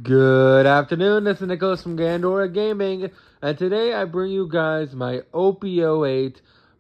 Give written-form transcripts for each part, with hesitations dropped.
Good afternoon, this is Nicholas from Gandora Gaming, and today I bring you guys my OP08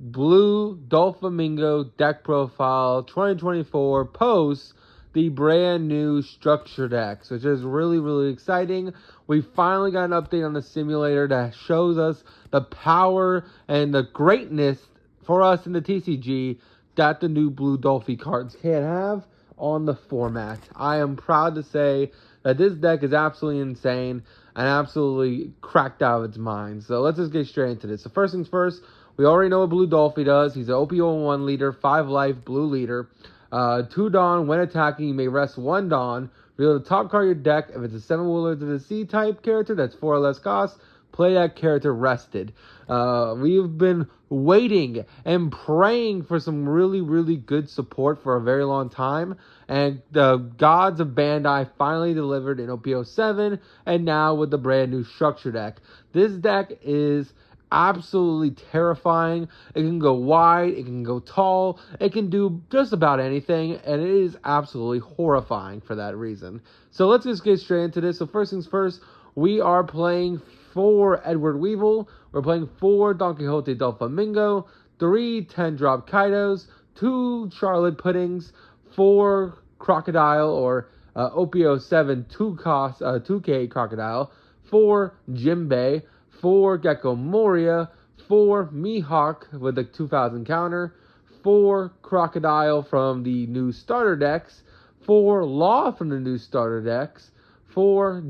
Blue Dolflamingo deck profile 2024 post the brand new structure decks, which is really exciting. We finally got an update on the simulator that shows us the power and the greatness for us in the TCG that the new Blue Dolphy cards can have on the format. I am proud to say that this deck is absolutely insane and absolutely cracked out of its mind. So let's just get straight into this. So first things first, we already know what Blue Dolphy does. He's an OP01 leader, 5 life, blue leader. 2 Dawn, when attacking, you may rest 1 Dawn. Reveal the top card of your deck. If it's a 7 Wheeler to the C type character, that's 4 or less cost. Play that character rested. We've been waiting and praying for some really good support for a very long time, and the gods of Bandai finally delivered in OP07 and now with the brand new structure deck. This deck is absolutely terrifying. It can go wide, it can go tall, it can do just about anything, and it is absolutely horrifying for that reason. So let's just get straight into this. So first things first, we are playing 4 Edward Weevil, we're playing 4 Donquixote Dolflamingo, 3 10-drop Kaidos, 2 Charlotte Puddings, 4 Crocodile or OP07 2K Crocodile, 4 Jimbei, 4 Gecko Moria, 4 Mihawk with the 2000 counter, 4 Crocodile from the new starter decks, 4 Law from the new starter decks, 4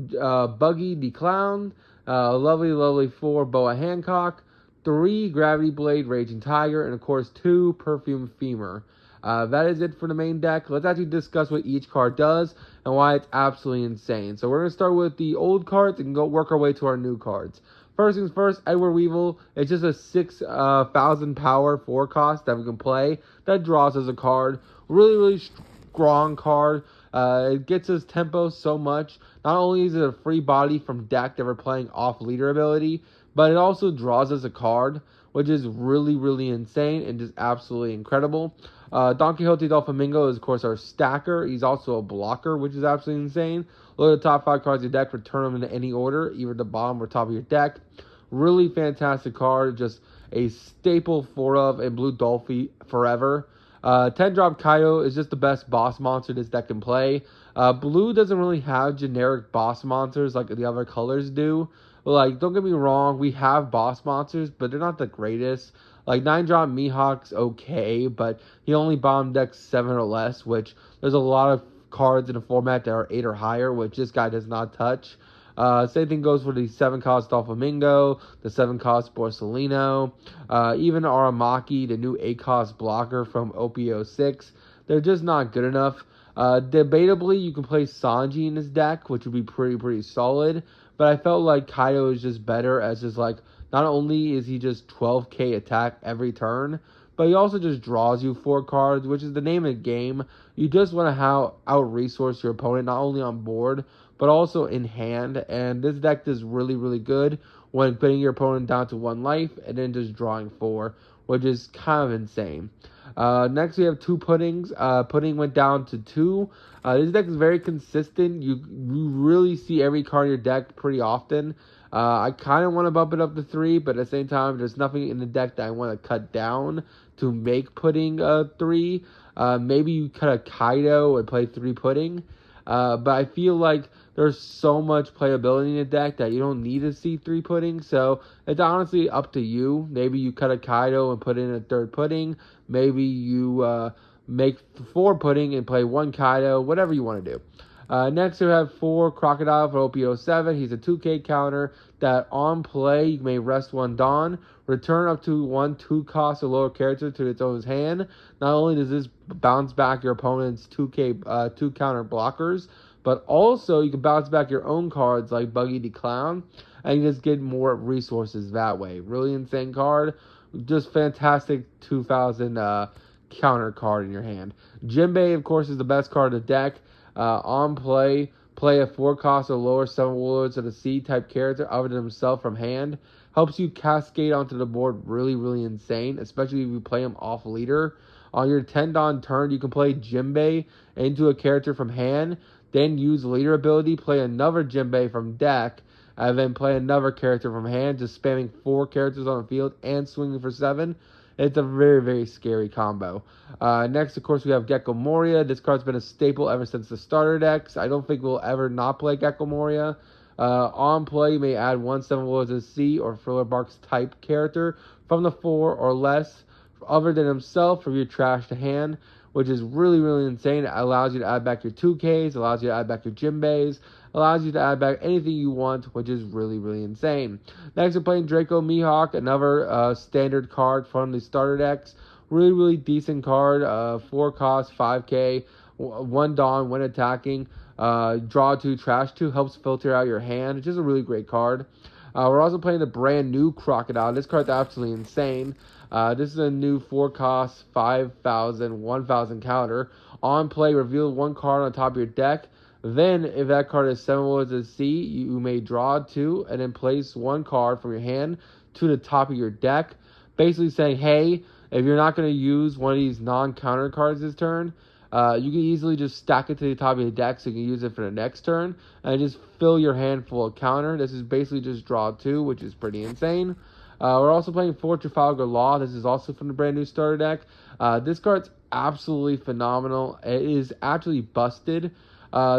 Buggy the Clown, lovely 4 Boa Hancock, 3 Gravity Blade Raging Tiger, and of course 2 Perfume Femur. That is it for the main deck. Let's actually discuss what each card does and why it's absolutely insane. So we're going to start with the old cards and go work our way to our new cards. First things first, Edward Weevil. It's just a 6,000 power 4 cost that we can play. That draws us a card. Really strong card. It gets us tempo so much. Not only is it a free body from deck that we're playing off leader ability, but it also draws us a card, which is really insane and just absolutely incredible. Donquixote Dolflamingo is, of course, our stacker. He's also a blocker, which is absolutely insane. Look at the top 5 cards of your deck, return them in any order, either the bottom or top of your deck. Really fantastic card, just a staple of a Blue Dolphy forever. 10-drop Kaido is just the best boss monster this deck can play. Blue doesn't really have generic boss monsters like the other colors do. Like, don't get me wrong, we have boss monsters, but they're not the greatest. Like, 9-drop Mihawk's okay, but he only bomb decks 7 or less, which there's a lot of cards in the format that are 8 or higher, which this guy does not touch. Same thing goes for the 7-cost Dolflamingo, the 7-cost Borsellino, even Aramaki, the new 8-cost blocker from OP06. They're just not good enough. Debatably, you can play Sanji in this deck, which would be pretty solid, but I felt like Kaido is just better as just like, not only is he just 12k attack every turn, but he also just draws you 4 cards, which is the name of the game. You just want to out-resource your opponent, not only on board, but also in hand. And this deck is really good when putting your opponent down to 1 life and then just drawing 4, which is kind of insane. Next, we have 2 Puddings. Pudding went down to 2. This deck is very consistent. You really see every card in your deck pretty often. I kind of want to bump it up to 3, but at the same time, there's nothing in the deck that I want to cut down to make Pudding 3. Maybe you cut a Kaido and play 3 Pudding. But I feel like there's so much playability in the deck that you don't need to see 3 Pudding. So it's honestly up to you. Maybe you cut a Kaido and put in a 3rd Pudding. Maybe you make 4 Pudding and play 1 Kaido. Whatever you want to do. Next, we have 4 Crocodile for OP07. He's a 2k counter that on play, you may rest 1 Dawn, return up to 1 2-cost or lower character to its own hand. Not only does this bounce back your opponent's 2 counter blockers, but also you can bounce back your own cards like Buggy the Clown, and you just get more resources that way. Really insane card. Just fantastic 2000 counter card in your hand. Jimbei, of course, is the best card of the deck. On play a 4-cost or lower 7 Warlords of the C type character other than himself from hand. Helps you cascade onto the board really insane, especially if you play him off leader. On your 10 Dawn turn, you can play Jimbei into a character from hand then use leader ability, play another Jinbei from deck, and then play another character from hand, just spamming 4 characters on the field and swinging for 7. It's a very, very scary combo. Next, of course, we have Gecko Moria. This card's been a staple ever since the starter decks. I don't think we'll ever not play Gecko Moria. On play, you may add 1 7 Warlords of the Sea or Thriller Barks type character from the 4 or less other than himself from your trash to hand, which is really, really insane. It allows you to add back your 2Ks, allows you to add back your Jinbeis, allows you to add back anything you want, which is really, really insane. Next, we're playing Draco Mihawk, another standard card from the starter decks. Really, really decent card. 4 cost, 5K, 1 Dawn when attacking. Draw 2, trash 2, helps filter out your hand. It's just a really great card. We're also playing the brand new Crocodile. This card's absolutely insane. This is a new 4 cost, 5,000, 1,000 counter. On play, reveal 1 card on top of your deck. Then, if that card is 7 Warlords of the Sea, you may draw 2 and then place 1 card from your hand to the top of your deck. Basically saying, hey, if you're not going to use one of these non-counter cards this turn, you can easily just stack it to the top of your deck so you can use it for the next turn and just fill your hand full of counter. This is basically just draw 2, which is pretty insane. We're also playing for Trafalgar Law. This is also from the brand new starter deck. This card's absolutely phenomenal. It is actually busted.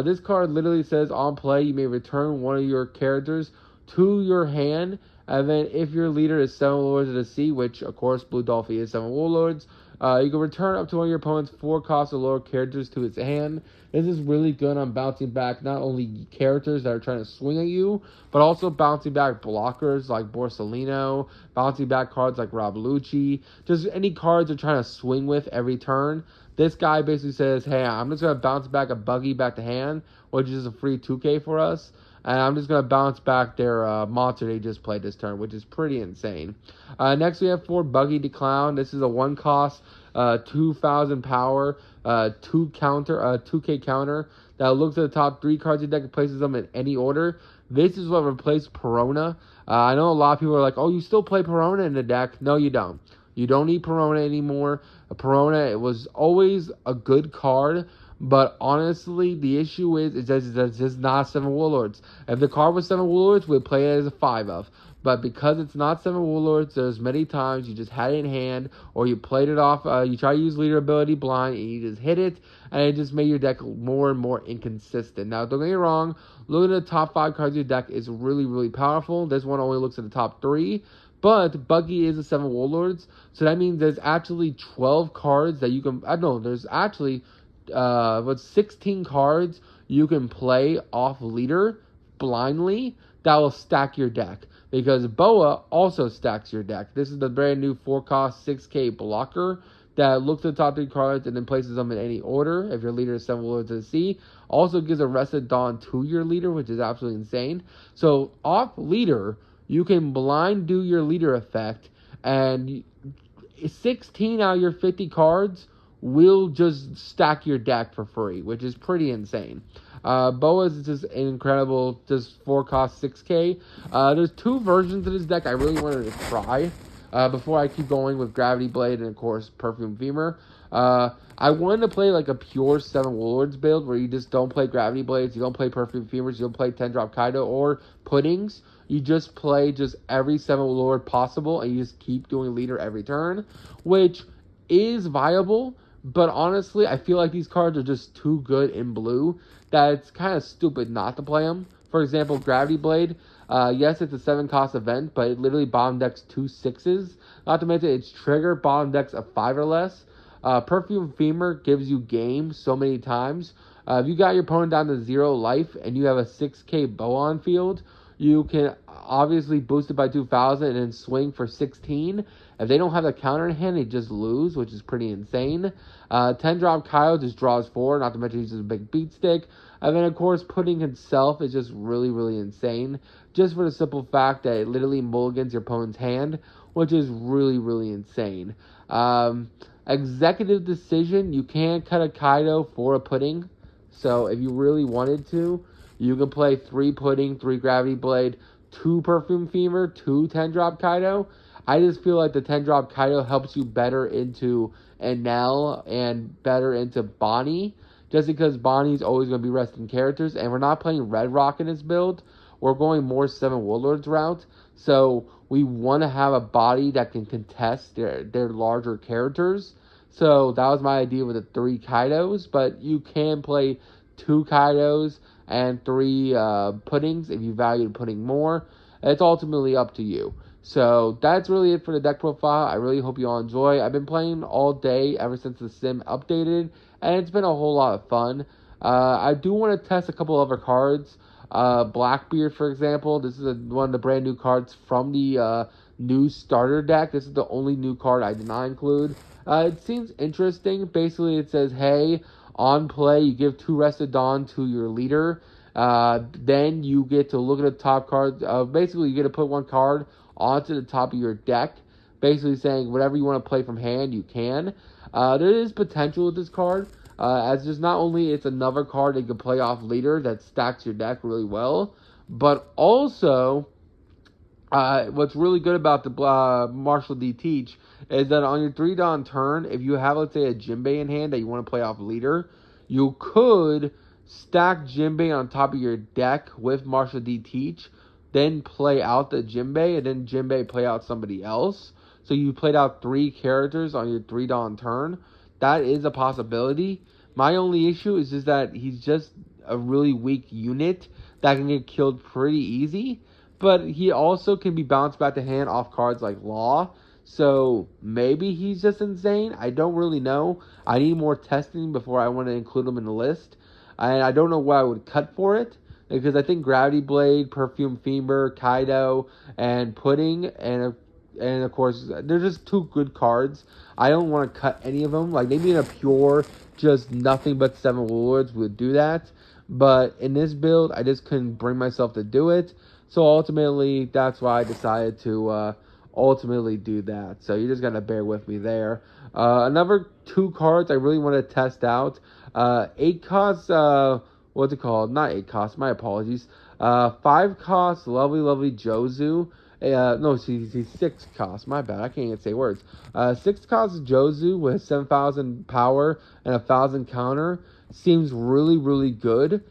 This card literally says on play, you may return one of your characters to your hand, and then if your leader is 7 Warlords of the Sea, which of course Blue Dolphy is 7 Warlords, you can return up to one of your opponent's 4 cost or lower characters to its hand. This is really good on bouncing back not only characters that are trying to swing at you, but also bouncing back blockers like Borsalino, bouncing back cards like Rob Lucci, just any cards they're trying to swing with every turn. This guy basically says, hey, I'm just going to bounce back a Buggy back to hand, which is a free 2K for us. And I'm just going to bounce back their monster they just played this turn, which is pretty insane. Next, we have for Buggy the Clown. This is a 1 cost, 2,000 power, 2K counter that looks at the top 3 cards of your deck and places them in any order. This is what replaced Perona. I know a lot of people are like, oh, you still play Perona in the deck. No, you don't. You don't need Perona anymore. Perona, it was always a good card, but honestly, the issue is it's just not 7 Warlords. If the card was 7 Warlords, we'd play it as a 5 of. But because it's not 7 Warlords, there's many times you just had it in hand, or you played it off, you try to use leader ability blind, and you just hit it, and it just made your deck more and more inconsistent. Now, don't get me wrong, looking at the top 5 cards of your deck is really, really powerful. This one only looks at the top 3. But Buggy is a 7 Warlords, so that means there's actually 12 cards that you can... there's actually 16 cards you can play off leader blindly that will stack your deck. Because Boa also stacks your deck. This is the brand new 4 cost 6K blocker that looks at the top 3 cards and then places them in any order if your leader is 7 Warlords of the Sea. Also gives a Rested Dawn to your leader, which is absolutely insane. So off leader, you can blind do your leader effect, and 16 out of your 50 cards will just stack your deck for free, which is pretty insane. Boa is just an incredible, just 4 cost 6K. There's 2 versions of this deck I really wanted to try before I keep going with Gravity Blade and, of course, Perfume Femur. I wanted to play like a pure 7 Warlords build where you just don't play Gravity Blades, you don't play Perfume Femurs, you don't play 10-drop Kaido or Puddings. You just play just every 7 Warlord possible, and you just keep doing leader every turn, which is viable, but honestly, I feel like these cards are just too good in blue that it's kind of stupid not to play them. For example, Gravity Blade, yes, it's a 7 cost event, but it literally bottom decks 2 6s. Not to mention, its trigger bottom decks a 5 or less. Perfume Femur gives you game so many times. If you got your opponent down to 0 life and you have a 6K bow on field, you can obviously boost it by 2,000 and then swing for 16. If they don't have the counter in hand, they just lose, which is pretty insane. 10-drop Kyle just draws 4, not to mention he's just a big beat stick. And then, of course, Pudding himself is just really, really insane. Just for the simple fact that it literally mulligans your opponent's hand, which is really, really insane. Executive Decision, you can't cut a Kaido for a Pudding. So if you really wanted to, you can play 3 Pudding, 3 Gravity Blade, 2 Perfume Femur, 2 10-drop Kaido. I just feel like the 10-drop Kaido helps you better into Enel and better into Bonnie, just because Bonnie's always going to be resting characters, and we're not playing Red Rock in this build. We're going more 7 Warlords route, so we want to have a body that can contest their larger characters. So that was my idea with the 3 Kaidos, but you can play 2 Kaidos and 3 puddings if you value the pudding more. It's ultimately up to you. So that's really it for the deck profile. I really hope you all enjoy. I've been playing all day ever since the sim updated, and it's been a whole lot of fun. I do want to test a couple other cards. Blackbeard, for example. This is one of the brand new cards from the new starter deck. This is the only new card I did not include. It seems interesting. Basically, it says, hey, on play, you give 2 Rested Dawn to your leader. Then you get to look at the top card. Basically, you get to put 1 card onto the top of your deck. Basically saying whatever you want to play from hand, you can. There is potential with this card. As just not only it's another card that you can play off leader that stacks your deck really well, but also what's really good about the Marshall D Teach is that on your 3 Dawn turn, if you have, let's say, a Jinbei in hand that you want to play off leader, you could stack Jinbei on top of your deck with Marshall D Teach, then play out the Jinbei, and then Jinbei play out somebody else. So you played out 3 characters on your 3 Dawn turn. That is a possibility. My only issue is just that he's just a really weak unit that can get killed pretty easy. But he also can be bounced back to hand off cards like Law. So maybe he's just insane. I don't really know. I need more testing before I want to include him in the list. And I don't know what I would cut for it. Because I think Gravity Blade, Perfume Femur, Kaido, and Pudding, and of course, they're just 2 good cards. I don't want to cut any of them. Like, maybe in a pure, just nothing but 7 Warlords would do that. But in this build, I just couldn't bring myself to do it. So ultimately, that's why I decided to ultimately do that. So you just got to bear with me there. Another 2 cards I really want to test out. 8 costs, what's it called? Not 8 costs, my apologies. 5 costs, lovely Jozu. No, he's 6 costs. My bad. I can't even say words. 6 costs Jozu with 7,000 power and 1,000 counter seems really good.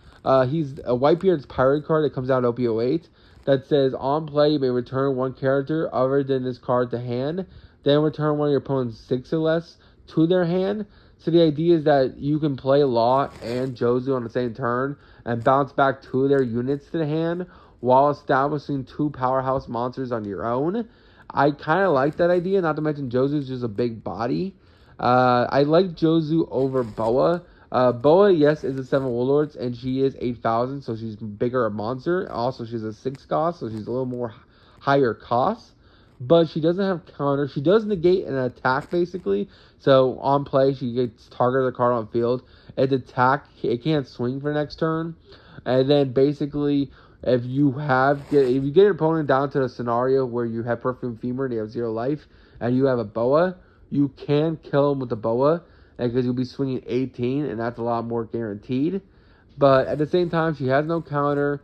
He's a Whitebeard's pirate card that comes out in OP08 that says on play you may return 1 character other than this card to hand, then return one of your opponent's 6 or less to their hand. So the idea is that you can play Law and Jozu on the same turn and bounce back 2 of their units to the hand while establishing 2 powerhouse monsters on your own. I kind of like that idea, not to mention Jozu's just a big body. I like Jozu over Boa. Boa, yes, is a 7 Warlords, and she is 8,000, so she's bigger a monster. Also, she's a 6 cost, so she's a little more higher cost. But she doesn't have counter. She does negate an attack, basically. So, on play, she gets targeted a card on field. Its attack, it can't swing for next turn. And then, basically, if you get your opponent down to a scenario where you have Perfume Femur and they have 0 life, and you have a Boa, you can kill him with the Boa, because you'll be swinging 18, and that's a lot more guaranteed. But at the same time, she has no counter.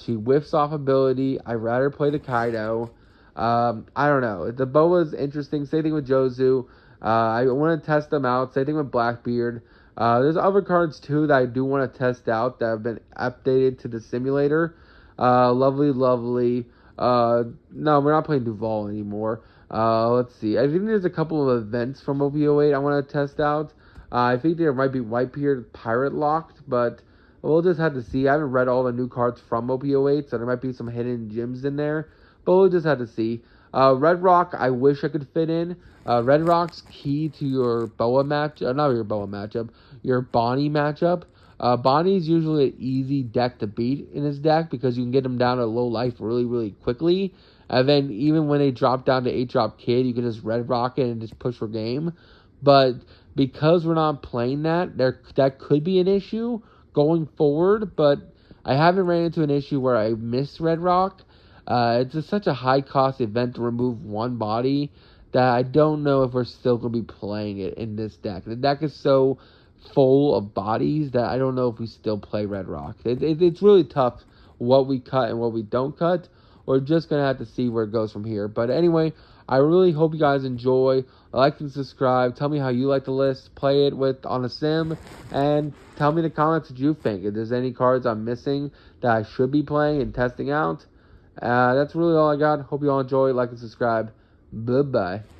She whiffs off ability. I'd rather play the Kaido. I don't know. The Boa is interesting. Same thing with Jozu. I want to test them out. Same thing with Blackbeard. There's other cards, too, that I do want to test out that have been updated to the simulator. Lovely. No, we're not playing Duval anymore. Let's see. I think there's a couple of events from OP08 I want to test out. I think there might be Whitebeard Pirate locked, but we'll just have to see. I haven't read all the new cards from OP08, so there might be some hidden gems in there, but we'll just have to see. Red Rock, I wish I could fit in. Red Rock's key to your Boa match, not your Boa matchup, your Bonnie matchup. Bonnie's usually an easy deck to beat in his deck because you can get him down to low life really quickly. And then even when they drop down to 8-drop Kid, you can just Red Rock it and just push for game. But because we're not playing that could be an issue going forward. But I haven't ran into an issue where I missed Red Rock. It's just such a high-cost event to remove 1 body that I don't know if we're still going to be playing it in this deck. The deck is so full of bodies that I don't know if we still play Red Rock. It's really tough what we cut and what we don't cut. We're just going to have to see where it goes from here. But anyway, I really hope you guys enjoy. Like and subscribe. Tell me how you like the list. Play it with on a sim. And tell me in the comments what you think. If there's any cards I'm missing that I should be playing and testing out. That's really all I got. Hope you all enjoy. Like and subscribe. Bye-bye.